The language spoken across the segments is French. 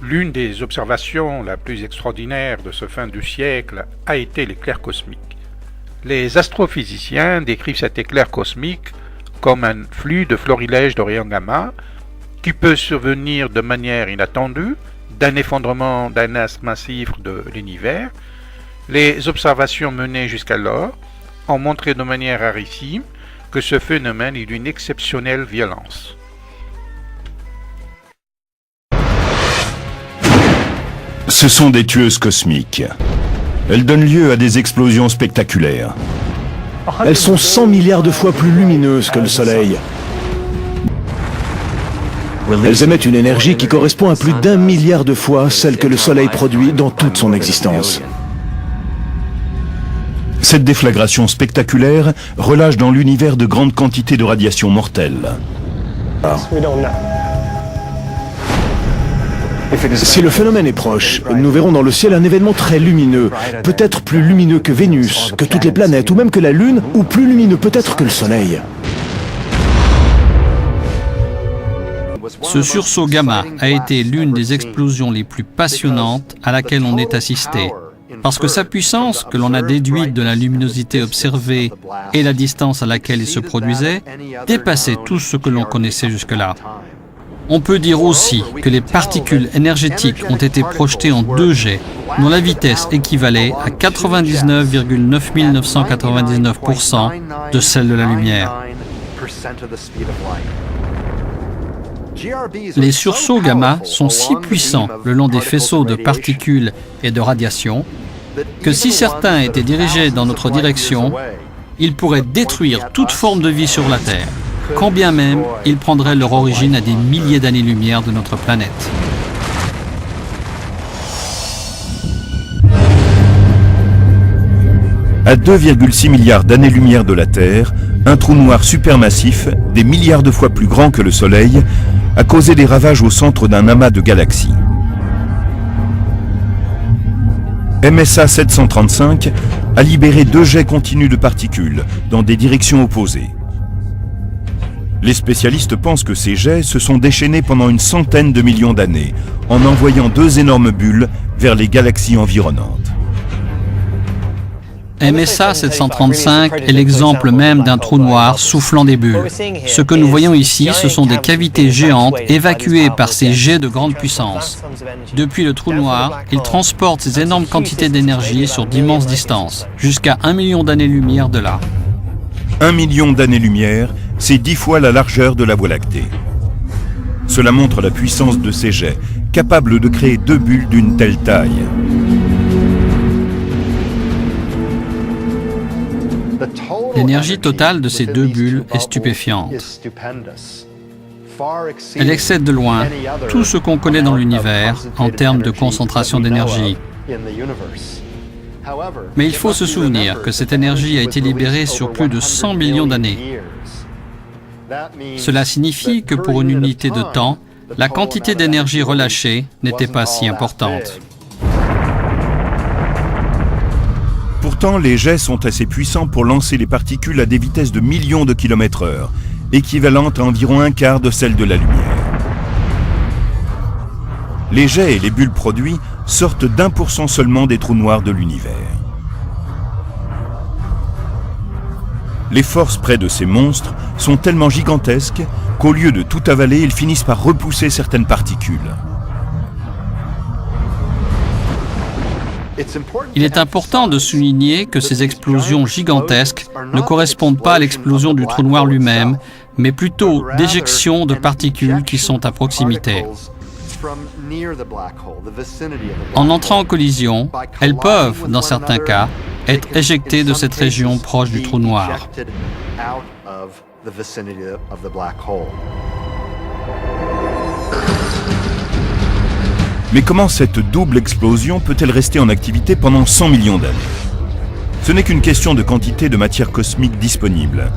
L'une des observations la plus extraordinaire de ce fin du siècle a été l'éclair cosmique. Les astrophysiciens décrivent cet éclair cosmique comme un flux de florilèges de rayons gamma qui peut survenir de manière inattendue d'un effondrement d'un astre massif de l'univers. Les observations menées jusqu'alors ont montré de manière rarissime que ce phénomène est d'une exceptionnelle violence. Ce sont des tueuses cosmiques. Elles donnent lieu à des explosions spectaculaires. Elles sont 100 milliards de fois plus lumineuses que le Soleil. Elles émettent une énergie qui correspond à plus d'1 milliard de fois celle que le Soleil produit dans toute son existence. Cette déflagration spectaculaire relâche dans l'univers de grandes quantités de radiation mortelle. Si le phénomène est proche, nous verrons dans le ciel un événement très lumineux, peut-être plus lumineux que Vénus, que toutes les planètes, ou même que la Lune, ou plus lumineux peut-être que le Soleil. Ce sursaut gamma a été l'une des explosions les plus passionnantes à laquelle on ait assisté, parce que sa puissance, que l'on a déduite de la luminosité observée et la distance à laquelle il se produisait, dépassait tout ce que l'on connaissait jusque-là. On peut dire aussi que les particules énergétiques ont été projetées en 2 jets, dont la vitesse équivalait à 99,9999% de celle de la lumière. Les sursauts gamma sont si puissants le long des faisceaux de particules et de radiation que si certains étaient dirigés dans notre direction, ils pourraient détruire toute forme de vie sur la Terre, quand bien même ils prendraient leur origine à des milliers d'années-lumière de notre planète. À 2,6 milliards d'années-lumière de la Terre, un trou noir supermassif, des milliards de fois plus grand que le Soleil, a causé des ravages au centre d'un amas de galaxies. MSA 735 a libéré 2 jets continus de particules dans des directions opposées. Les spécialistes pensent que ces jets se sont déchaînés pendant une centaine de millions d'années, en envoyant 2 énormes bulles vers les galaxies environnantes. MSA 735 est l'exemple même d'un trou noir soufflant des bulles. Ce que nous voyons ici, ce sont des cavités géantes évacuées par ces jets de grande puissance. Depuis le trou noir, il transporte ces énormes quantités d'énergie sur d'immenses distances, jusqu'à 1 million d'années-lumière de là. 1 million d'années-lumière, c'est 10 fois la largeur de la Voie lactée. Cela montre la puissance de ces jets, capables de créer 2 bulles d'une telle taille. L'énergie totale de ces 2 bulles est stupéfiante. Elle excède de loin tout ce qu'on connaît dans l'univers en termes de concentration d'énergie. Mais il faut se souvenir que cette énergie a été libérée sur plus de 100 millions d'années. Cela signifie que pour une unité de temps, la quantité d'énergie relâchée n'était pas si importante. Pourtant, les jets sont assez puissants pour lancer les particules à des vitesses de millions de km/h, équivalentes à environ un quart de celle de la lumière. Les jets et les bulles produits sortent d'1% seulement des trous noirs de l'univers. Les forces près de ces monstres sont tellement gigantesques qu'au lieu de tout avaler, ils finissent par repousser certaines particules. Il est important de souligner que ces explosions gigantesques ne correspondent pas à l'explosion du trou noir lui-même, mais plutôt d'éjections de particules qui sont à proximité. En entrant en collision, elles peuvent, dans certains cas, être éjectées de cette région proche du trou noir. Mais comment cette double explosion peut-elle rester en activité pendant 100 millions d'années? Ce n'est qu'une question de quantité de matière cosmique disponible.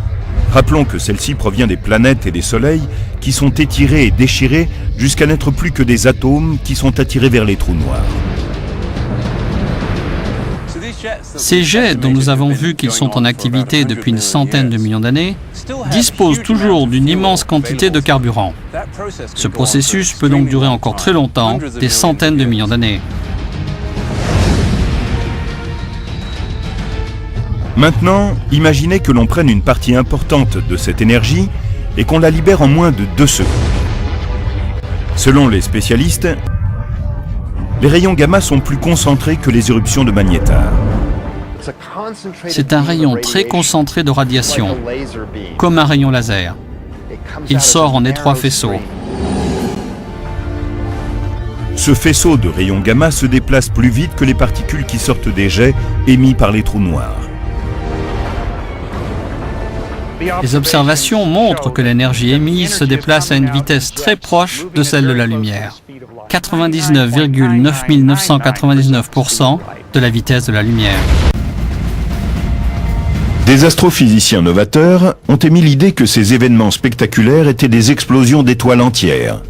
Rappelons que celle-ci provient des planètes et des soleils qui sont étirés et déchirés jusqu'à n'être plus que des atomes qui sont attirés vers les trous noirs. Ces jets, dont nous avons vu qu'ils sont en activité depuis une centaine de millions d'années, disposent toujours d'une immense quantité de carburant. Ce processus peut donc durer encore très longtemps, des centaines de millions d'années. Maintenant, imaginez que l'on prenne une partie importante de cette énergie et qu'on la libère en moins de 2 secondes. Selon les spécialistes, les rayons gamma sont plus concentrés que les éruptions de magnétar. C'est un rayon très concentré de radiation, comme un rayon laser. Il sort en étroits faisceaux. Ce faisceau de rayons gamma se déplace plus vite que les particules qui sortent des jets émis par les trous noirs. Les observations montrent que l'énergie émise se déplace à une vitesse très proche de celle de la lumière. 99,9999% de la vitesse de la lumière. Des astrophysiciens novateurs ont émis l'idée que ces événements spectaculaires étaient des explosions d'étoiles entières.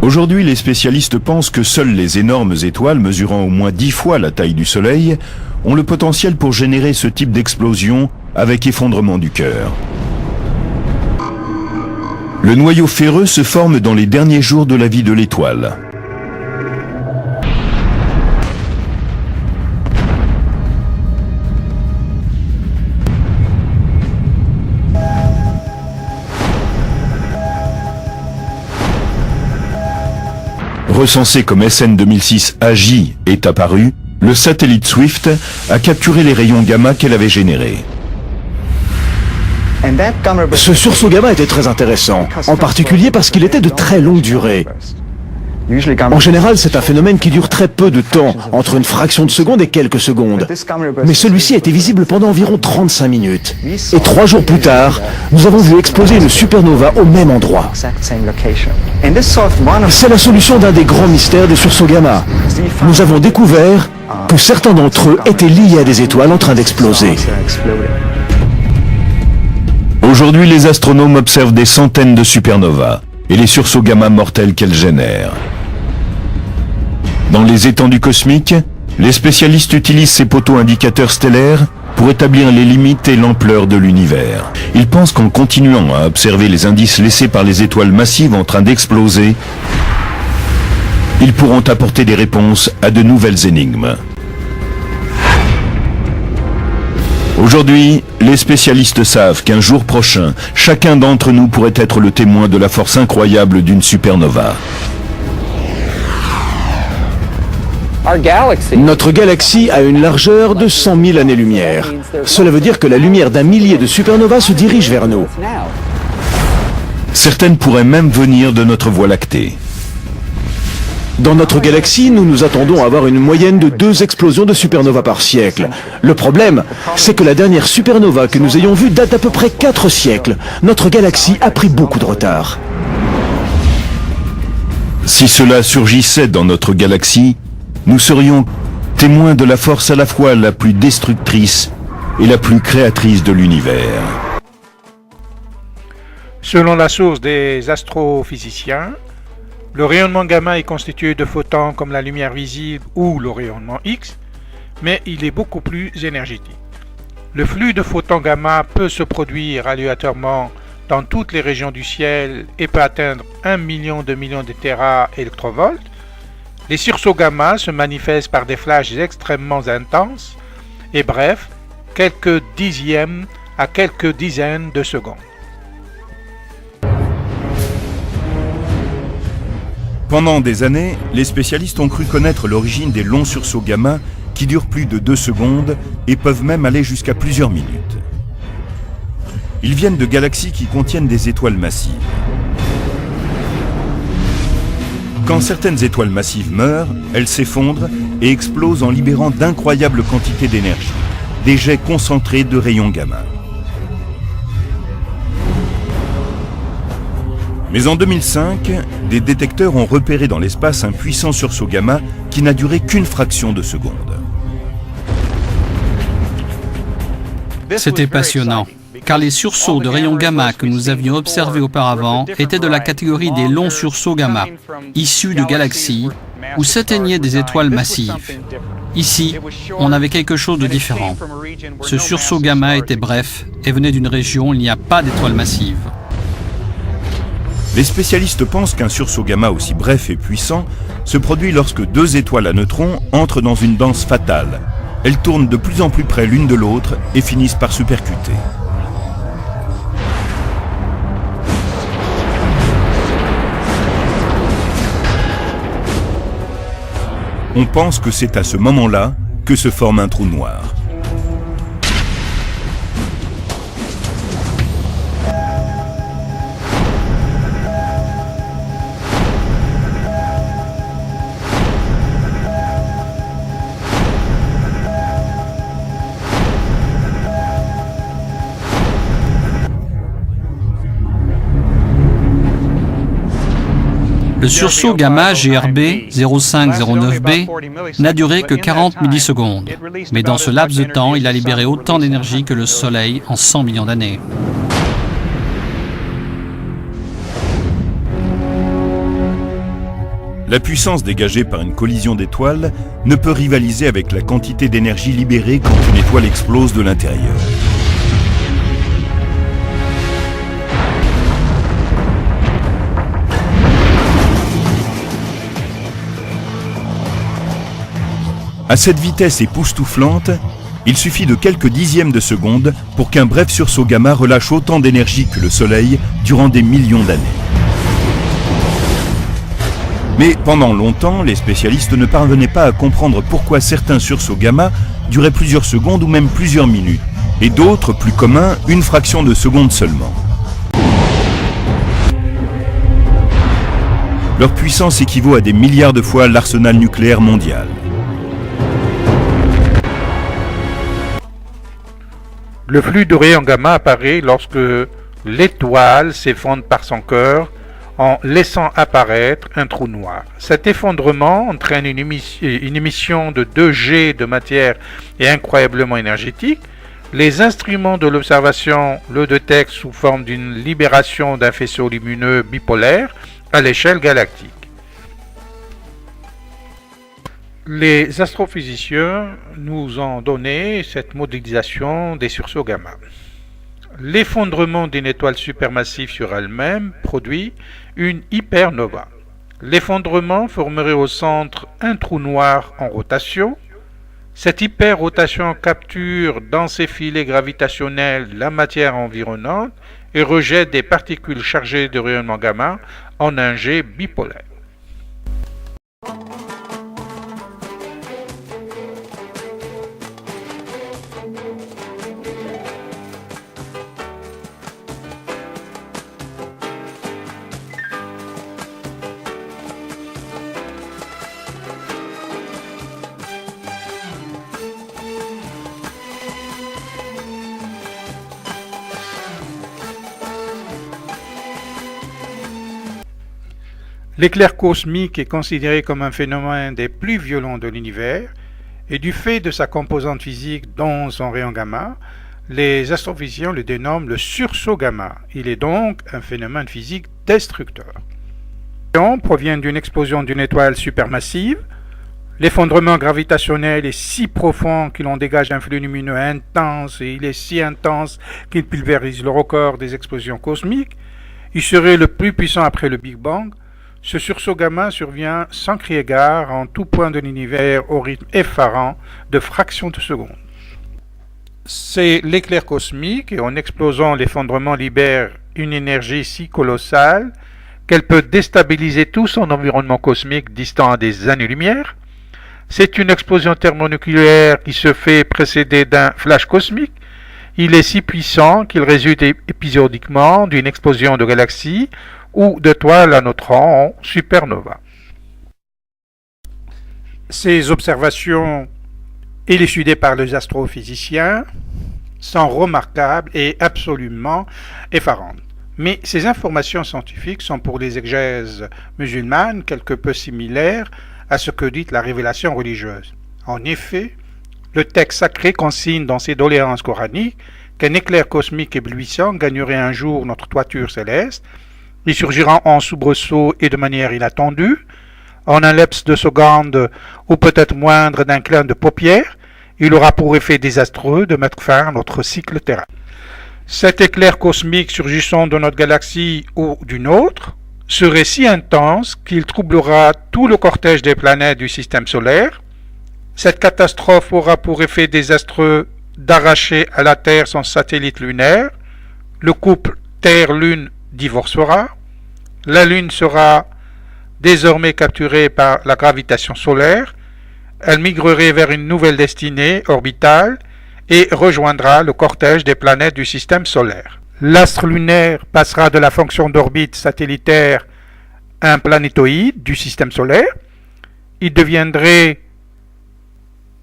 Aujourd'hui, les spécialistes pensent que seules les énormes étoiles mesurant au moins 10 fois la taille du Soleil ont le potentiel pour générer ce type d'explosion avec effondrement du cœur. Le noyau ferreux se forme dans les derniers jours de la vie de l'étoile. Recensé comme SN 2006 AJ est apparu, le satellite Swift a capturé les rayons gamma qu'elle avait générés. Ce sursaut gamma était très intéressant, en particulier parce qu'il était de très longue durée. En général, c'est un phénomène qui dure très peu de temps, entre une fraction de seconde et quelques secondes. Mais celui-ci a été visible pendant environ 35 minutes. Et 3 jours plus tard, nous avons vu exploser une supernova au même endroit. C'est la solution d'un des grands mystères des sursauts gamma. Nous avons découvert que certains d'entre eux étaient liés à des étoiles en train d'exploser. Aujourd'hui, les astronomes observent des centaines de supernovas et les sursauts gamma mortels qu'elles génèrent. Dans les étendues cosmiques, les spécialistes utilisent ces poteaux indicateurs stellaires pour établir les limites et l'ampleur de l'univers. Ils pensent qu'en continuant à observer les indices laissés par les étoiles massives en train d'exploser, ils pourront apporter des réponses à de nouvelles énigmes. Aujourd'hui, les spécialistes savent qu'un jour prochain, chacun d'entre nous pourrait être le témoin de la force incroyable d'une supernova. Notre galaxie a une largeur de 100 000 années-lumière. Cela veut dire que la lumière d'un millier de supernovas se dirige vers nous. Certaines pourraient même venir de notre Voie lactée. Dans notre galaxie, nous nous attendons à avoir une moyenne de 2 explosions de supernovas par siècle. Le problème, c'est que la dernière supernova que nous ayons vue date d'à peu près 4 siècles. Notre galaxie a pris beaucoup de retard. Si cela surgissait dans notre galaxie, nous serions témoins de la force à la fois la plus destructrice et la plus créatrice de l'univers. Selon la source des astrophysiciens, le rayonnement gamma est constitué de photons comme la lumière visible ou le rayonnement X, mais il est beaucoup plus énergétique. Le flux de photons gamma peut se produire aléatoirement dans toutes les régions du ciel et peut atteindre 1 million de téraélectrovolts. Les sursauts gamma se manifestent par des flashs extrêmement intenses et brefs, quelques dixièmes à quelques dizaines de secondes. Pendant des années, les spécialistes ont cru connaître l'origine des longs sursauts gamma qui durent plus de 2 secondes et peuvent même aller jusqu'à plusieurs minutes. Ils viennent de galaxies qui contiennent des étoiles massives. Quand certaines étoiles massives meurent, elles s'effondrent et explosent en libérant d'incroyables quantités d'énergie, des jets concentrés de rayons gamma. Mais en 2005, des détecteurs ont repéré dans l'espace un puissant sursaut gamma qui n'a duré qu'une fraction de seconde. C'était passionnant. car les sursauts de rayons gamma que nous avions observés auparavant étaient de la catégorie des longs sursauts gamma, issus de galaxies où s'éteignaient des étoiles massives. Ici, on avait quelque chose de différent. Ce sursaut gamma était bref et venait d'une région où il n'y a pas d'étoiles massives. Les spécialistes pensent qu'un sursaut gamma aussi bref et puissant se produit lorsque deux étoiles à neutrons entrent dans une danse fatale. Elles tournent de plus en plus près l'une de l'autre et finissent par se percuter. On pense que c'est à ce moment-là que se forme un trou noir. Le sursaut gamma GRB 0509b n'a duré que 40 millisecondes, mais dans ce laps de temps, il a libéré autant d'énergie que le Soleil en 100 millions d'années. La puissance dégagée par une collision d'étoiles ne peut rivaliser avec la quantité d'énergie libérée quand une étoile explose de l'intérieur. À cette vitesse époustouflante, il suffit de quelques dixièmes de seconde pour qu'un bref sursaut gamma relâche autant d'énergie que le Soleil durant des millions d'années. Mais pendant longtemps, les spécialistes ne parvenaient pas à comprendre pourquoi certains sursauts gamma duraient plusieurs secondes ou même plusieurs minutes, et d'autres, plus communs, une fraction de seconde seulement. Leur puissance équivaut à des milliards de fois l'arsenal nucléaire mondial. Le flux de rayons gamma apparaît lorsque l'étoile s'effondre par son cœur en laissant apparaître un trou noir. Cet effondrement entraîne une émission de 2 G de matière et incroyablement énergétique. Les instruments de l'observation le détectent sous forme d'une libération d'un faisceau lumineux bipolaire à l'échelle galactique. Les astrophysiciens nous ont donné cette modélisation des sursauts gamma. L'effondrement d'une étoile supermassive sur elle-même produit une hypernova. L'effondrement formerait au centre un trou noir en rotation. Cette hyperrotation capture dans ses filets gravitationnels la matière environnante et rejette des particules chargées de rayonnement gamma en un jet bipolaire. L'éclair cosmique est considéré comme un phénomène des plus violents de l'univers et du fait de sa composante physique dont son rayon gamma, les astrophysiciens le dénomment le sursaut gamma. Il est donc un phénomène physique destructeur. Le rayon provient d'une explosion d'une étoile supermassive. L'effondrement gravitationnel est si profond qu'il en dégage un flux lumineux intense et il est si intense qu'il pulvérise le record des explosions cosmiques. Il serait le plus puissant après le Big Bang. Ce sursaut gamma survient sans crier gare en tout point de l'univers au rythme effarant de fractions de seconde. C'est l'éclair cosmique et en explosant l'effondrement libère une énergie si colossale qu'elle peut déstabiliser tout son environnement cosmique distant à des années-lumière. C'est une explosion thermonucléaire qui se fait précéder d'un flash cosmique. Il est si puissant qu'il résulte épisodiquement d'une explosion de galaxies ou d'étoiles à neutrons en supernova. Ces observations, élucidées par les astrophysiciens, sont remarquables et absolument effarantes. Mais ces informations scientifiques sont pour les exégèses musulmanes quelque peu similaires à ce que dit la révélation religieuse. En effet, le texte sacré consigne dans ses doléances coraniques qu'un éclair cosmique éblouissant gagnerait un jour notre toiture céleste. Il surgira en soubresaut et de manière inattendue, en un laps de seconde ou peut-être moindre d'un clin de paupière. Il aura pour effet désastreux de mettre fin à notre cycle terrestre. Cet éclair cosmique surgissant de notre galaxie ou d'une autre serait si intense qu'il troublera tout le cortège des planètes du système solaire. Cette catastrophe aura pour effet désastreux d'arracher à la Terre son satellite lunaire. Le couple Terre-Lune divorcera. La Lune sera désormais capturée par la gravitation solaire. Elle migrerait vers une nouvelle destinée orbitale et rejoindra le cortège des planètes du système solaire. L'astre lunaire passera de la fonction d'orbite satellitaire à un planétoïde du système solaire. Il deviendrait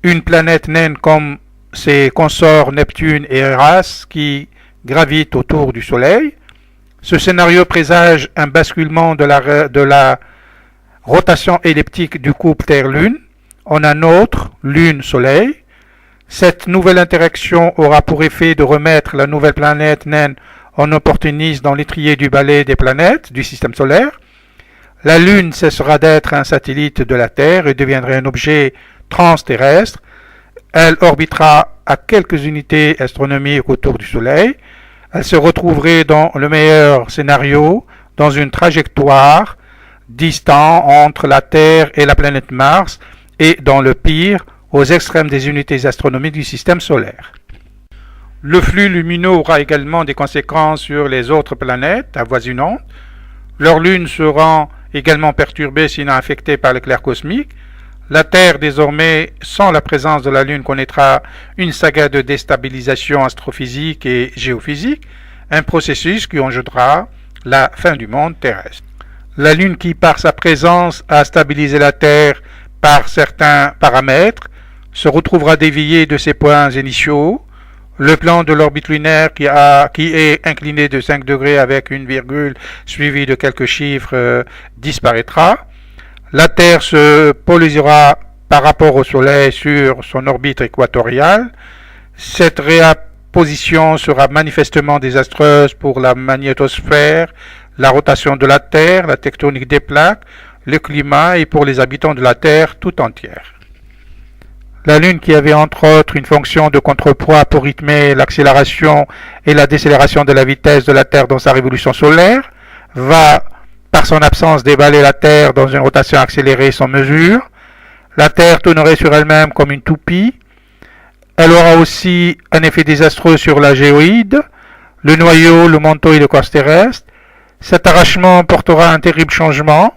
une planète naine comme ses consorts Neptune et Eras qui gravitent autour du Soleil. Ce scénario présage un basculement de la rotation elliptique du couple Terre-Lune en un autre Lune-Soleil. Cette nouvelle interaction aura pour effet de remettre la nouvelle planète naine en opportuniste dans l'étrier du balai des planètes du système solaire. La Lune cessera d'être un satellite de la Terre et deviendrait un objet transterrestre. Elle orbitera à quelques unités astronomiques autour du Soleil. Elle se retrouverait dans le meilleur scénario dans une trajectoire distante entre la Terre et la planète Mars et dans le pire aux extrêmes des unités astronomiques du système solaire. Le flux lumineux aura également des conséquences sur les autres planètes avoisinantes. Leurs lunes seront également perturbées sinon affectées par l'éclair cosmique. La Terre, désormais, sans la présence de la Lune, connaîtra une saga de déstabilisation astrophysique et géophysique, un processus qui engendrera la fin du monde terrestre. La Lune qui, par sa présence, a stabilisé la Terre par certains paramètres, se retrouvera déviée de ses points initiaux. Le plan de l'orbite lunaire qui est incliné de 5 degrés avec une virgule suivie de quelques chiffres disparaîtra. La Terre se polarisera par rapport au Soleil sur son orbite équatoriale. Cette réapposition sera manifestement désastreuse pour la magnétosphère, la rotation de la Terre, la tectonique des plaques, le climat et pour les habitants de la Terre tout entière. La Lune, qui avait entre autres une fonction de contrepoids pour rythmer l'accélération et la décélération de la vitesse de la Terre dans sa révolution solaire, va par son absence dévaler la Terre dans une rotation accélérée sans mesure. La Terre tournerait sur elle-même comme une toupie. Elle aura aussi un effet désastreux sur la géoïde, le noyau, le manteau et le corps terrestre. Cet arrachement portera un terrible changement.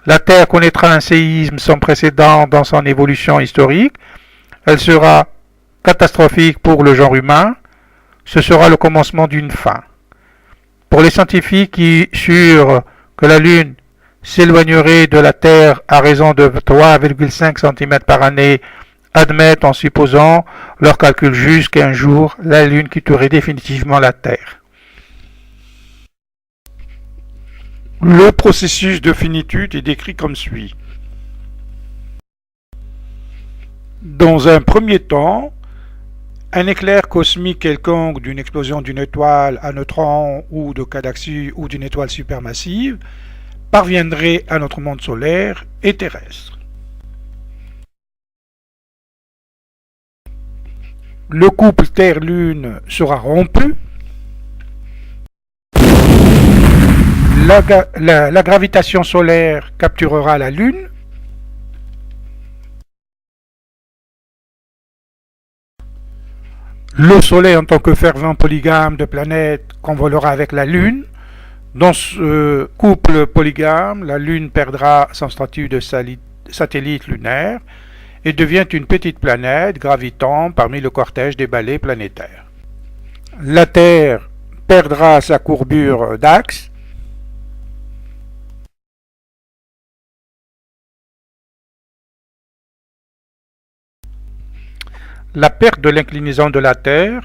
La Terre connaîtra un séisme sans précédent dans son évolution historique. Elle sera catastrophique pour le genre humain. Ce sera le commencement d'une fin. Pour les scientifiques qui sûrs que la Lune s'éloignerait de la Terre à raison de 3,5 cm par année, admettent en supposant leur calcul juste qu'un jour, la Lune quitterait définitivement la Terre. Le processus de finitude est décrit comme suit. Dans un premier temps, un éclair cosmique quelconque d'une explosion d'une étoile à neutrons ou de galaxie ou d'une étoile supermassive parviendrait à notre monde solaire et terrestre. Le couple Terre-Lune sera rompu. La gravitation solaire capturera la Lune. Le Soleil, en tant que fervent polygame de planètes, convolera avec la Lune. Dans ce couple polygame, la Lune perdra son statut de satellite lunaire et devient une petite planète gravitant parmi le cortège des balais planétaires. La Terre perdra sa courbure d'axe. La perte de l'inclinaison de la Terre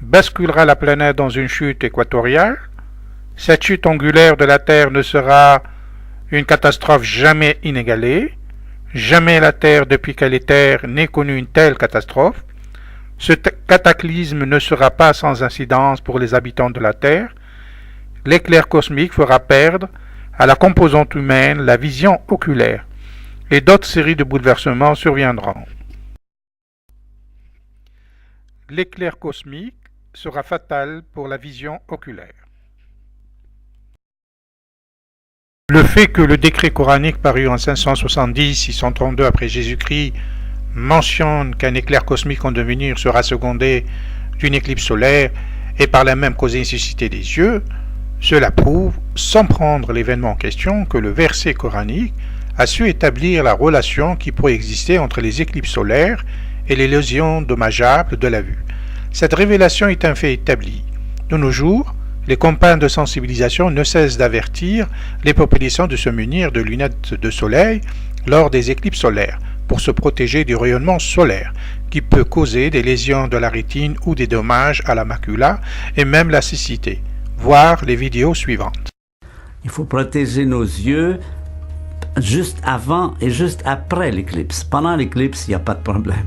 basculera la planète dans une chute équatoriale. Cette chute angulaire de la Terre ne sera une catastrophe jamais inégalée. Jamais la Terre, depuis qu'elle est Terre, n'ait connu une telle catastrophe. Ce cataclysme ne sera pas sans incidence pour les habitants de la Terre. L'éclair cosmique fera perdre à la composante humaine la vision oculaire, et d'autres séries de bouleversements surviendront. L'éclair cosmique sera fatal pour la vision oculaire. Le fait que le décret coranique paru en 570-632 après Jésus-Christ mentionne qu'un éclair cosmique en devenir sera secondé d'une éclipse solaire et par la même causer une cécité des yeux, cela prouve, sans prendre l'événement en question, que le verset coranique a su établir la relation qui pourrait exister entre les éclipses solaires et les lésions dommageables de la vue. Cette révélation est un fait établi. De nos jours, les campagnes de sensibilisation ne cessent d'avertir les populations de se munir de lunettes de soleil lors des éclipses solaires pour se protéger du rayonnement solaire qui peut causer des lésions de la rétine ou des dommages à la macula et même la cécité. Voir les vidéos suivantes. Il faut protéger nos yeux juste avant et juste après l'éclipse. Pendant l'éclipse, il n'y a pas de problème.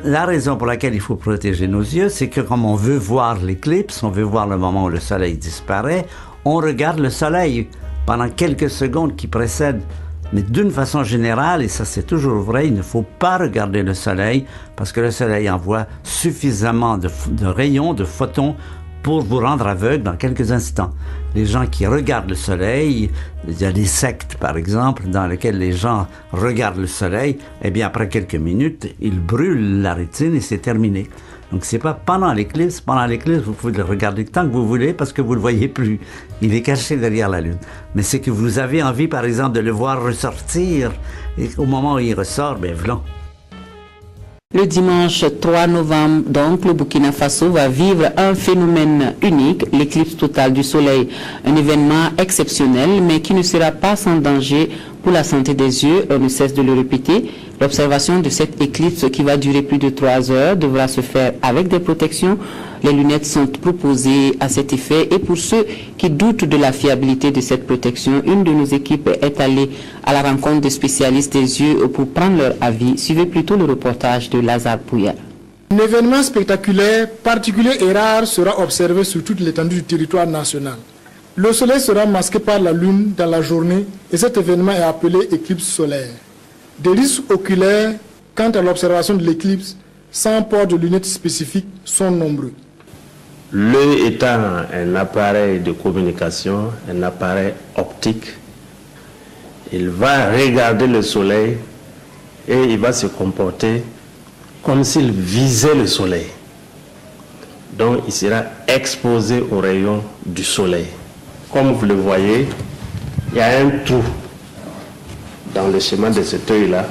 La raison pour laquelle il faut protéger nos yeux, c'est que comme on veut voir l'éclipse, on veut voir le moment où le soleil disparaît, on regarde le soleil pendant quelques secondes qui précèdent. Mais d'une façon générale, et ça c'est toujours vrai, il ne faut pas regarder le soleil parce que le soleil envoie suffisamment de rayons, de photons pour vous rendre aveugle dans quelques instants. Les gens qui regardent le soleil, il y a des sectes par exemple dans lesquelles les gens regardent le soleil, et bien après quelques minutes, ils brûlent la rétine et c'est terminé. Donc c'est pas pendant l'éclipse vous pouvez le regarder tant que vous voulez parce que vous le voyez plus. Il est caché derrière la lune. Mais c'est que vous avez envie par exemple de le voir ressortir et au moment où il ressort, ben voilà. Le dimanche 3 novembre, donc, le Burkina Faso va vivre un phénomène unique, l'éclipse totale du soleil. Un événement exceptionnel, mais qui ne sera pas sans danger pour la santé des yeux. On ne cesse de le répéter. L'observation de cette éclipse qui va durer plus de 3 heures devra se faire avec des protections. Les lunettes sont proposées à cet effet. Et pour ceux qui doutent de la fiabilité de cette protection, une de nos équipes est allée à la rencontre de spécialistes des yeux pour prendre leur avis. Suivez plutôt le reportage de Lazare Pouya. Un événement spectaculaire, particulier et rare sera observé sur toute l'étendue du territoire national. Le soleil sera masqué par la lune dans la journée et cet événement est appelé éclipse solaire. Des risques oculaires quant à l'observation de l'éclipse sans port de lunettes spécifiques sont nombreux. L'œil étant un appareil de communication, un appareil optique, il va regarder le soleil et il va se comporter comme s'il visait le soleil. Donc il sera exposé aux rayons du soleil. Comme vous le voyez, il y a un trou dans le schéma de cet œil-là.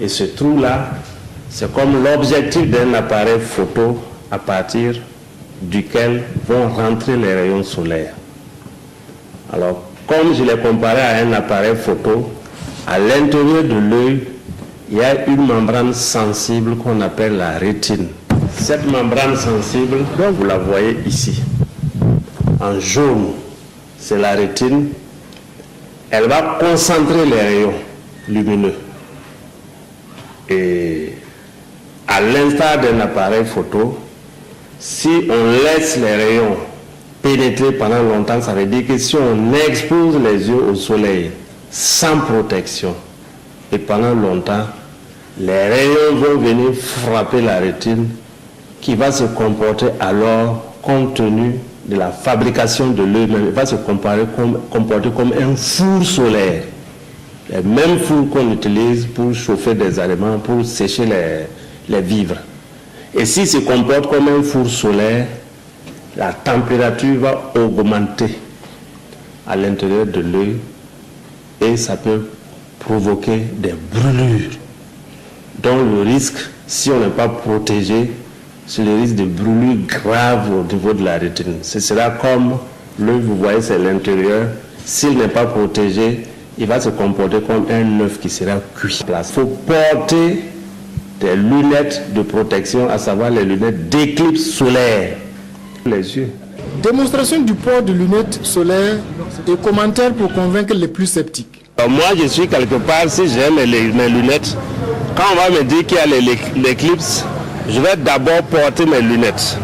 Et ce trou-là, c'est comme l'objectif d'un appareil photo à partir duquel vont rentrer les rayons solaires. Alors, comme je l'ai comparé à un appareil photo, à l'intérieur de l'œil, il y a une membrane sensible qu'on appelle la rétine. Cette membrane sensible, vous la voyez ici, en jaune, c'est la rétine. Elle va concentrer les rayons lumineux. Et à l'instar d'un appareil photo, si on laisse les rayons pénétrer pendant longtemps, ça veut dire que si on expose les yeux au soleil sans protection, et pendant longtemps, les rayons vont venir frapper la rétine qui va se comporter alors, compte tenu de la fabrication de l'œil, il va se comporter comme un four solaire. Les mêmes fours qu'on utilise pour chauffer des aliments, pour sécher les vivres. Et s'il se comporte comme un four solaire, la température va augmenter à l'intérieur de l'œil et ça peut provoquer des brûlures. Donc le risque, si on n'est pas protégé, c'est le risque de brûlures graves au niveau de la rétine. Ce sera comme l'œil, vous voyez, c'est l'intérieur. S'il n'est pas protégé, il va se comporter comme un œuf qui sera cuit. Il faut porter des lunettes de protection, à savoir les lunettes d'éclipse solaire. Les yeux. Démonstration du port de lunettes solaires et commentaires pour convaincre les plus sceptiques. Alors moi, je suis quelque part, si j'ai mes lunettes, quand on va me dire qu'il y a l'éclipse, Je vais d'abord porter mes lunettes.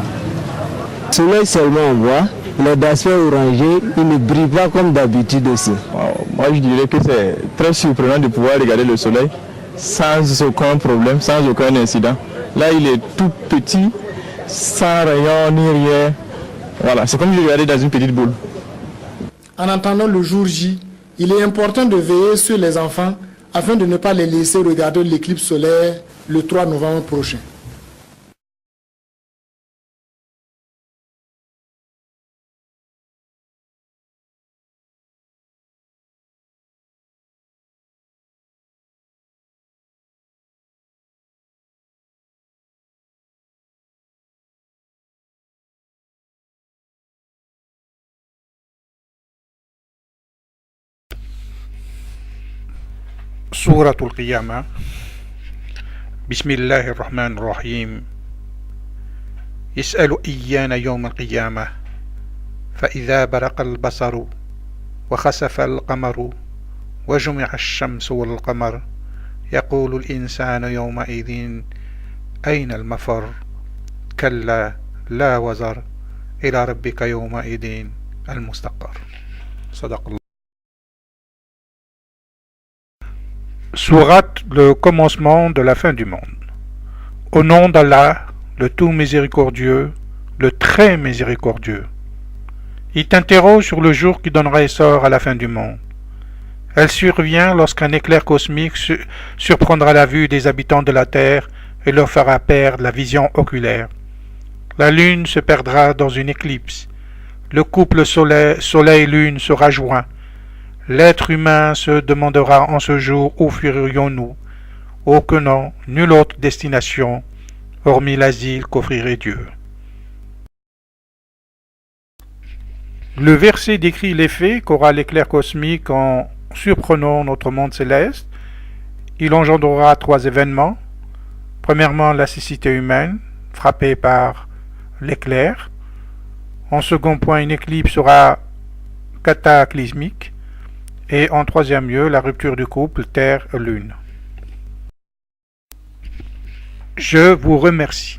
Le soleil seulement on voit, les d'aspect orangé, il ne brille pas comme d'habitude aussi. Moi je dirais que c'est très surprenant de pouvoir regarder le soleil sans aucun problème, sans aucun incident. Là il est tout petit, sans rayon ni rien. Voilà, c'est comme si je regardais dans une petite boule. En attendant le jour J, il est important de veiller sur les enfants afin de ne pas les laisser regarder l'éclipse solaire le 3 novembre prochain. سورة القيامة. بسم الله الرحمن الرحيم. يسأل أيان يوم القيامة فإذا برق البصر وخسف القمر وجمع الشمس والقمر يقول الإنسان يومئذ أين المفر كلا لا وزر إلى ربك يومئذ المستقر. صدق الله. Sourate, le commencement de la fin du monde. Au nom d'Allah, le tout miséricordieux, le très miséricordieux. Il t'interroge sur le jour qui donnera essor à la fin du monde. Elle survient lorsqu'un éclair cosmique surprendra la vue des habitants de la Terre et leur fera perdre la vision oculaire. La Lune se perdra dans une éclipse. Le couple Soleil-Lune sera joint. L'être humain se demandera en ce jour où fuirions-nous, aucun nulle autre destination, hormis l'asile qu'offrirait Dieu. Le verset décrit l'effet qu'aura l'éclair cosmique en surprenant notre monde céleste. Il engendrera 3 événements. Premièrement, la cécité humaine, frappée par l'éclair. En second point, une éclipse sera cataclysmique. Et en troisième lieu, la rupture du couple Terre-Lune. Je vous remercie.